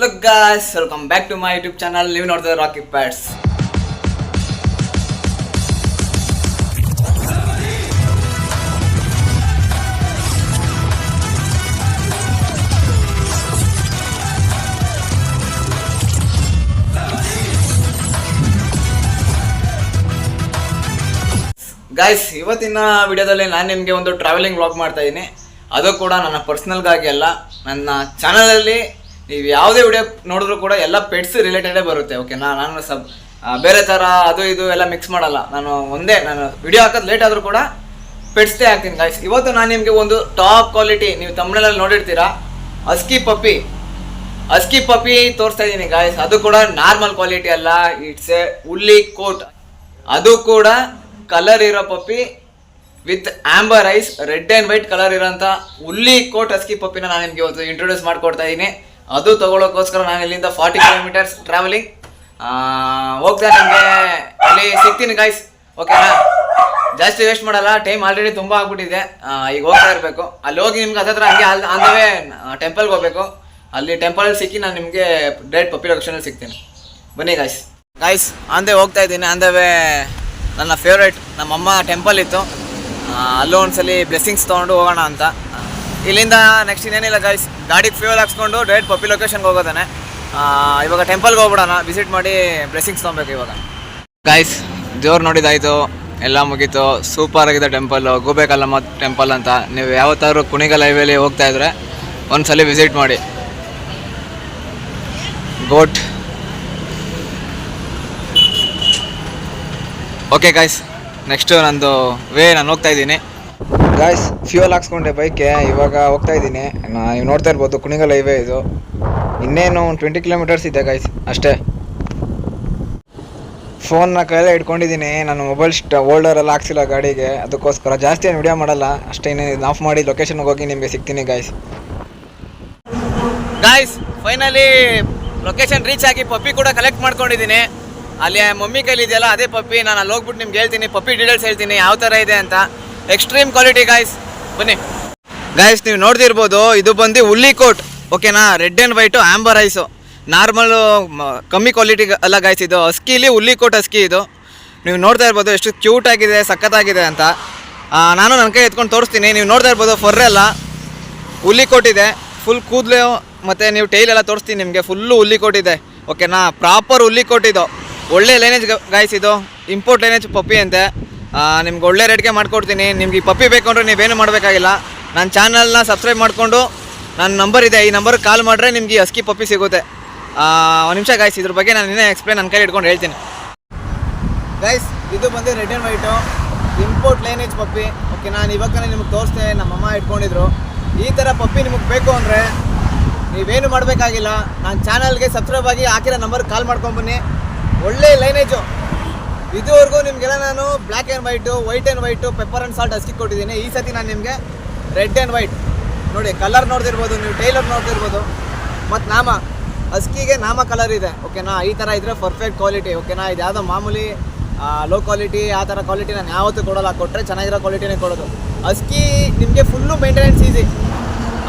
Look guys, welcome back to my YouTube channel. ನೀವು ನೋಡ್ತಾ ಇದ್ದೀರಾ ರಾಕಿ ಪ್ಯಾಟ್ಸ್. ಗೈಸ್, ಇವತ್ತಿನ ವಿಡಿಯೋದಲ್ಲಿ ನಾನು ನಿಮಗೆ ಒಂದು ಟ್ರಾವೆಲಿಂಗ್ ವ್ಲಾಗ್ ಮಾಡ್ತಾ ಇದ್ದೀನಿ. ಅದು ಕೂಡ ನನ್ನ ಪರ್ಸ್ನಲ್ಗಾಗಿ ಅಲ್ಲ, ನನ್ನ ಚಾನಲಲ್ಲಿ ನೀವು ಯಾವುದೇ ವಿಡಿಯೋ ನೋಡಿದ್ರು ಕೂಡ ಎಲ್ಲ ಪೆಟ್ಸ್ ರಿಲೇಟೆಡೇ ಬರುತ್ತೆ. ಓಕೆನಾ, ನಾನು ಬೇರೆ ಥರ ಅದು ಇದು ಎಲ್ಲ ಮಿಕ್ಸ್ ಮಾಡಲ್ಲ. ನಾನು ವಿಡಿಯೋ ಹಾಕೋದು ಲೇಟ್ ಆದರೂ ಕೂಡ ಪೆಟ್ಸ್ದೇ ಹಾಕ್ತೀನಿ ಗೈಸ್. ಇವತ್ತು ನಾನು ನಿಮಗೆ ಒಂದು ಟಾಪ್ ಕ್ವಾಲಿಟಿ, ನೀವು ತಮಿಳಲ್ಲಿ ನೋಡಿರ್ತೀರಾ, ಹಸ್ಕಿ ಪಪ್ಪಿ ತೋರಿಸ್ತಾ ಇದ್ದೀನಿ ಗೈಸ್. ಅದು ಕೂಡ ನಾರ್ಮಲ್ ಕ್ವಾಲಿಟಿ ಅಲ್ಲ, ಇಟ್ಸ್ ಎ ಉಲ್ಲಿ ಕೋಟ್. ಅದು ಕೂಡ ಕಲರ್ ಇರೋ puppy with amber eyes, red and white colour ಇರೋಂಥ ಉಲ್ಲಿ ಕೋಟ್ ಹಸ್ಕಿ ಪಪ್ಪಿನ ನಾನು ನಿಮಗೆ ಇವತ್ತು ಇಂಟ್ರೊಡ್ಯೂಸ್ ಮಾಡ್ಕೊಡ್ತಾ ಇದ್ದೀನಿ. ಅದು ತೊಗೊಳೋಕ್ಕೋಸ್ಕರ ನಾನು ಇಲ್ಲಿಂದ 40 ಕಿಲೋಮೀಟರ್ಸ್ ಟ್ರಾವೆಲಿಂಗ್ ಹೋಗ್ತಾ ನಿಮಗೆ ಅಲ್ಲಿ ಸಿಗ್ತೀನಿ ಗೈಸ್. ಓಕೆನಾ, ಜಾಸ್ತಿ ವೇಸ್ಟ್ ಮಾಡಲ್ಲ, ಟೈಮ್ ಆಲ್ರೆಡಿ ತುಂಬ ಆಗ್ಬಿಟ್ಟಿದೆ. ಈಗ ಹೋಗ್ತಾ ಇರಬೇಕು. ಅಲ್ಲಿ ಹೋಗಿ ನಿಮ್ಗೆ ಹತ್ರ ಹಂಗೆ ಅಂದವೇ ಟೆಂಪಲ್ಗೆ ಹೋಗಬೇಕು. ಅಲ್ಲಿ ಟೆಂಪಲಲ್ಲಿ ಸಿಕ್ಕಿ ನಾನು ನಿಮಗೆ ಡೈರೆಕ್ಟ್ ಪಪ್ಪಿ ಲೊಕೇಶನಲ್ಲಿ ಸಿಗ್ತೀನಿ. ಬನ್ನಿ ಗೈಸ್ ಅಂದೇ ಹೋಗ್ತಾ ಇದ್ದೀನಿ. ಅಂದವೇ ನನ್ನ ಫೇವ್ರೇಟ್ ನಮ್ಮಮ್ಮ ಟೆಂಪಲ್ ಇತ್ತು, ಅಲ್ಲೂ ಒಂದ್ಸಲಿ ಬ್ಲೆಸ್ಸಿಂಗ್ಸ್ ತೊಗೊಂಡು ಹೋಗೋಣ ಅಂತ. ಇಲ್ಲಿಂದ ನೆಕ್ಸ್ಟ್ ಇನ್ನೇನಿಲ್ಲ ಗೈಸ್, ಗಾಡಿಗೆ ಫ್ಯೂಯಲ್ ಹಾಕ್ಸ್ಕೊಂಡು ಡೈರೆಕ್ಟ್ ಪಪ್ಪಿ ಲೊಕೇಶನ್ಗೆ ಹೋಗೋದಾನೆ. ಇವಾಗ ಟೆಂಪಲ್ಗೆ ಹೋಗ್ಬಿಡೋಣ, ವಿಸಿಟ್ ಮಾಡಿ ಬ್ಲೆಸ್ಸಿಂಗ್ಸ್ ತೊಗೊಬೇಕು. ಇವಾಗ ಗೈಸ್, ದೇವ್ರು ನೋಡಿದಾಯಿತು, ಎಲ್ಲ ಮುಗೀತು. ಸೂಪರ್ ಆಗಿದೆ ಟೆಂಪಲ್ಲು, ಗೂಬೇಕಲ್ಲಮ್ಮ ಟೆಂಪಲ್ ಅಂತ. ನೀವು ಯಾವತ್ತಾದ್ರೂ ಕುಣಿಗಲ್ ಹೈವೇಲಿ ಹೋಗ್ತಾ ಇದ್ರೆ ಒಂದ್ಸಲಿ ವಿಸಿಟ್ ಮಾಡಿ. ಗೋಟ್. ಓಕೆ ಗಾಯ್ಸ್, ನೆಕ್ಸ್ಟು ನಂದು ನಾನು ಹೋಗ್ತಾ ಇದ್ದೀನಿ ಗಾಯ್ಸ್. ಫ್ಯೂಯಲ್ ಹಾಕ್ಸ್ಕೊಂಡೆ ಬೈಕ್ಗೆ, ಇವಾಗ ಹೋಗ್ತಾ ಇದ್ದೀನಿ. ನೀವು ನೋಡ್ತಾ ಇರ್ಬೋದು, ಕುಣಿಗಲ್ ಹೈವೇ ಇದು. ಇನ್ನೇನು 20 ಕಿಲೋಮೀಟರ್ಸ್ ಇದೆ ಗಾಯ್ಸ್ ಅಷ್ಟೇ. ಫೋನ್ನ ಕೈಯಲ್ಲೇ ಇಟ್ಕೊಂಡಿದ್ದೀನಿ, ನಾನು ಮೊಬೈಲ್ ಹೋಲ್ಡರೆಲ್ಲ ಹಾಕ್ಸಿಲ್ಲ ಗಾಡಿಗೆ, ಅದಕ್ಕೋಸ್ಕರ ಜಾಸ್ತಿ ಏನು ವಿಡಿಯೋ ಮಾಡಲ್ಲ ಅಷ್ಟೇ. ಇನ್ನೇನು ಆಫ್ ಮಾಡಿ ಲೊಕೇಶನ್ಗೆ ಹೋಗಿ ನಿಮಗೆ ಸಿಗ್ತೀನಿ ಗಾಯ್ಸ್. ಫೈನಲಿ ಲೊಕೇಶನ್ ರೀಚ್ ಆಗಿ ಪಪ್ಪಿ ಕೂಡ ಕಲೆಕ್ಟ್ ಮಾಡ್ಕೊಂಡಿದ್ದೀನಿ. ಅಲ್ಲಿ ಮಮ್ಮಿ ಕೈಲಿ ಇದೆಯಲ್ಲ ಅದೇ ಪಪ್ಪಿ. ನಾನು ಅಲ್ಲಿ ಹೋಗ್ಬಿಟ್ಟು ನಿಮ್ಗೆ ಹೇಳ್ತೀನಿ, ಪಪ್ಪಿ ಡೀಟೇಲ್ಸ್ ಹೇಳ್ತೀನಿ ಯಾವ ಥರ ಇದೆ ಅಂತ. ಎಕ್ಸ್ಟ್ರೀಮ್ ಕ್ವಾಲಿಟಿ ಗಾಯ್ಸ್, ಬನ್ನಿ ಗಾಯ್ಸ್. ನೀವು ನೋಡ್ತಿರ್ಬೋದು, ಇದು ಬಂದು ಉಲ್ಲಿ ಕೋಟ್. ಓಕೆನಾ, red and white amber ice, normal ಕಮ್ಮಿ ಕ್ವಾಲಿಟಿ ಅಲ್ಲ ಗಾಯ್ಸ್. ಇದು ಹಸ್ಕಿಲಿ ಉಲ್ಲಿ ಕೋಟ್ ಹಸ್ಕಿ. ಇದು ನೀವು ನೋಡ್ತಾ ಇರ್ಬೋದು ಎಷ್ಟು ಕ್ಯೂಟ್ ಆಗಿದೆ, ಸಖತ್ತಾಗಿದೆ ಅಂತ. ನಾನು ನನ್ನ ಕೈ ಎತ್ಕೊಂಡು ತೋರಿಸ್ತೀನಿ. ನೀವು ನೋಡ್ತಾ ಇರ್ಬೋದು, ಫರ್ರೆಲ್ಲ ಉಲ್ಲಿ ಕೋಟ್ ಇದೆ, ಫುಲ್ ಕೂದಲು ಮತ್ತು ನೀವು ಟೈಲೆಲ್ಲ ತೋರಿಸ್ತೀನಿ ನಿಮಗೆ. ಫುಲ್ಲು ಉಲ್ಲಿ ಕೋಟ್ ಇದೆ. ಓಕೆನಾ, ಪ್ರಾಪರ್ ಉಲ್ಲಿ ಕೋಟ್ ಇದು. ಒಳ್ಳೆ ಲೈನೇಜ್ ಗಾಯ್ಸ್, ಇದು ಇಂಪೋರ್ಟ್ ಲೈನೇಜ್ ಪಪ್ಪಿ ಅಂತೆ. ನಿಮ್ಗೆ ಒಳ್ಳೆ ರೇಟ್ಗೆ ಮಾಡ್ಕೊಡ್ತೀನಿ. ನಿಮ್ಗೆ ಈ ಪಪ್ಪಿ ಬೇಕು ಅಂದರೆ ನೀವೇನು ಮಾಡಬೇಕಾಗಿಲ್ಲ, ನನ್ನ ಚಾನಲ್ನ ಸಬ್ಸ್ಕ್ರೈಬ್ ಮಾಡಿಕೊಂಡು ನನ್ನ ನಂಬರ್ ಇದೆ, ಈ ನಂಬರ್ಗೆ ಕಾಲ್ ಮಾಡಿದ್ರೆ ನಿಮ್ಗೆ ಈ ಹಸ್ಕಿ ಪಪ್ಪಿ ಸಿಗುತ್ತೆ. ಒಂದು ನಿಮಿಷ ಗಾಯ್ಸ್, ಇದ್ರ ಬಗ್ಗೆ ನಾನು ಇನ್ನೇ ಎಕ್ಸ್ಪ್ಲೇನ್ ನನ್ನ ಕೈ ಇಟ್ಕೊಂಡು ಹೇಳ್ತೀನಿ ಗೈಸ್. ಇದು ಬಂದು red and white import lineage Pappi. Okay, ನಾನು ಇವಾಗ ನಿಮ್ಗೆ ತೋರಿಸ್ದೆ, ನಮ್ಮಮ್ಮ ಇಟ್ಕೊಂಡಿದ್ರು. ಈ ಥರ ಪಪ್ಪಿ ನಿಮಗೆ ಬೇಕು ಅಂದರೆ ನೀವೇನು ಮಾಡಬೇಕಾಗಿಲ್ಲ, ನನ್ನ ಚಾನಲ್ಗೆ ಸಬ್ಸ್ಕ್ರೈಬ್ ಆಗಿ ಹಾಕಿರೋ ನಂಬರ್ಗೆ ಕಾಲ್ ಮಾಡ್ಕೊಂಬನ್ನಿ. ಒಳ್ಳೆ ಲೈನೇಜು. ಇದುವರೆಗೂ ನಿಮಗೆಲ್ಲ ನಾನು black and white, white and white, pepper and salt husky ಕೊಟ್ಟಿದ್ದೀನಿ. ಈ ಸತಿ ನಾನು ನಿಮಗೆ ರೆಡ್ ಆ್ಯಂಡ್ ವೈಟ್ ನೋಡಿ, ಕಲರ್ ನೋಡ್ತಿರ್ಬೋದು, ನೀವು ಟೈಲರ್ ನೋಡ್ತಿರ್ಬೋದು. ಮತ್ತು ಹಸ್ಕಿಗೆ ನಾಮ ಕಲರ್ ಇದೆ. ಓಕೆನಾ, ಈ ಥರ ಇದ್ದರೆ ಪರ್ಫೆಕ್ಟ್ ಕ್ವಾಲಿಟಿ. ಓಕೆನಾ, ಇದು ಯಾವುದೋ ಮಾಮೂಲಿ ಲೋ ಕ್ವಾಲಿಟಿ ಆ ಥರ ಕ್ವಾಲಿಟಿ ನಾನು ಯಾವತ್ತೂ ಕೊಡೋಲ್ಲ. ಕೊಟ್ಟರೆ ಚೆನ್ನಾಗಿರೋ ಕ್ವಾಲಿಟಿನೇ ಕೊಡೋದು. ಹಸ್ಕಿ ನಿಮಗೆ ಫುಲ್ಲು ಮೇಂಟೆನೆನ್ಸ್ ಈಸಿ.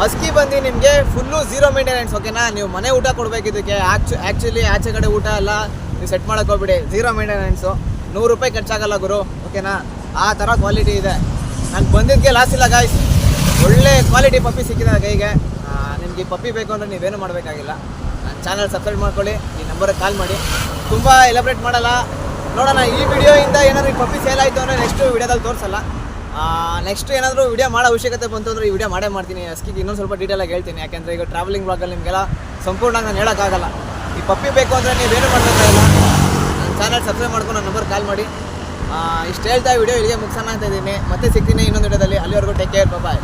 ಹಸ್ಕಿ ಬಂದು ನಿಮಗೆ ಫುಲ್ಲು ಝೀರೋ ಮೇಂಟೆನೆನ್ಸ್. ಓಕೆನಾ, ನೀವು ಮನೆ ಊಟ ಕೊಡಬೇಕು ಇದಕ್ಕೆ. ಆ್ಯಕ್ಚುಲಿ ಆಚೆ ಕಡೆ ಊಟ ಎಲ್ಲ ನೀವು ಸೆಟ್ ಮಾಡೋಕ್ಕೆ ಹೋಗ್ಬಿಡಿ, ಝೀರೋ ಮೇಂಟೆನೆನ್ಸು. 100 ರೂಪಾಯಿ ಖರ್ಚಾಗಲ್ಲ ಗುರು. ಓಕೆನಾ, ಆ ಥರ ಕ್ವಾಲಿಟಿ ಇದೆ. ನಾನು ಬಂದಿದ್ದಕ್ಕೆ ಲಾಸ್ ಇಲ್ಲ ಗಾಯ್ಸ್, ಒಳ್ಳೆ ಕ್ವಾಲಿಟಿ ಪಪ್ಪಿ ಸಿಕ್ಕಿದೆ ಕೈಗೆ. ನಿಮ್ಗೆ ಈ ಪಪ್ಪಿ ಬೇಕು ಅಂದರೆ ನೀವೇನು ಮಾಡಬೇಕಾಗಿಲ್ಲ, ನನ್ನ ಚಾನಲ್ ಸಬ್ಸ್ಕ್ರೈಬ್ ಮಾಡ್ಕೊಳ್ಳಿ, ಈ ನಂಬರಿಗೆ ಕಾಲ್ ಮಾಡಿ. ತುಂಬ ಎಲಾಬ್ರೇಟ್ ಮಾಡಲ್ಲ, ನೋಡೋಣ. ಈ ವಿಡಿಯೋಯಿಂದ ಏನಾದರೂ ಈ ಪಪ್ಪಿ ಸೇಲ್ ಆಯಿತು ಅಂದರೆ ನೆಕ್ಸ್ಟು ವಿಡಿಯೋದಲ್ಲಿ ತೋರಿಸಲ್ಲ. ನೆಕ್ಸ್ಟ್ ಏನಾದರೂ ವಿಡಿಯೋ ಮಾಡೋ ಅವಶ್ಯಕತೆ ಬಂತು ಅಂದರೆ ಈ ವಿಡಿಯೋ ಮಾಡೇ ಮಾಡ್ತೀನಿ. ಹಸ್ಕಿಗೆ ಇನ್ನೊಂದು ಸ್ವಲ್ಪ ಡೀಟೇಲಾಗಿ ಹೇಳ್ತೀನಿ, ಯಾಕೆಂದರೆ ಈಗ ಟ್ರಾವೆಲಿಂಗ್ ಬ್ಲಾಗಲ್ಲಿ ನಿಮಗೆಲ್ಲ ಸಂಪೂರ್ಣ ನಾನು ಹೇಳೋಕ್ಕಾಗಲ್ಲ. ಈ ಪಪ್ಪಿ ಬೇಕು ಅಂದರೆ ನೀವೇನು ಮಾಡಬೇಕಾಗಿಲ್ಲ, ನನ್ನ ಚಾನಲ್ ಸಬ್ಸ್ಕ್ರೈಬ್ ಮಾಡ್ಕೊಂಡು ನನ್ನ ನಂಬರ್ ಕಾಲ್ ಮಾಡಿ. ಇಷ್ಟು ಹೇಳ್ತಾ ವಿಡಿಯೋ ಇಲ್ಲಿಗೆ ಮುಗಿಸೋಣ ಅಂತ ಇದ್ದೀನಿ. ಮತ್ತೆ ಸಿಗ್ತೀನಿ ಇನ್ನೊಂದು ವಿಡಿಯೋದಲ್ಲಿ. ಅಲ್ಲಿವರೆಗೂ ಟೇಕ್ ಕೇರ್, ಬಾಯ್.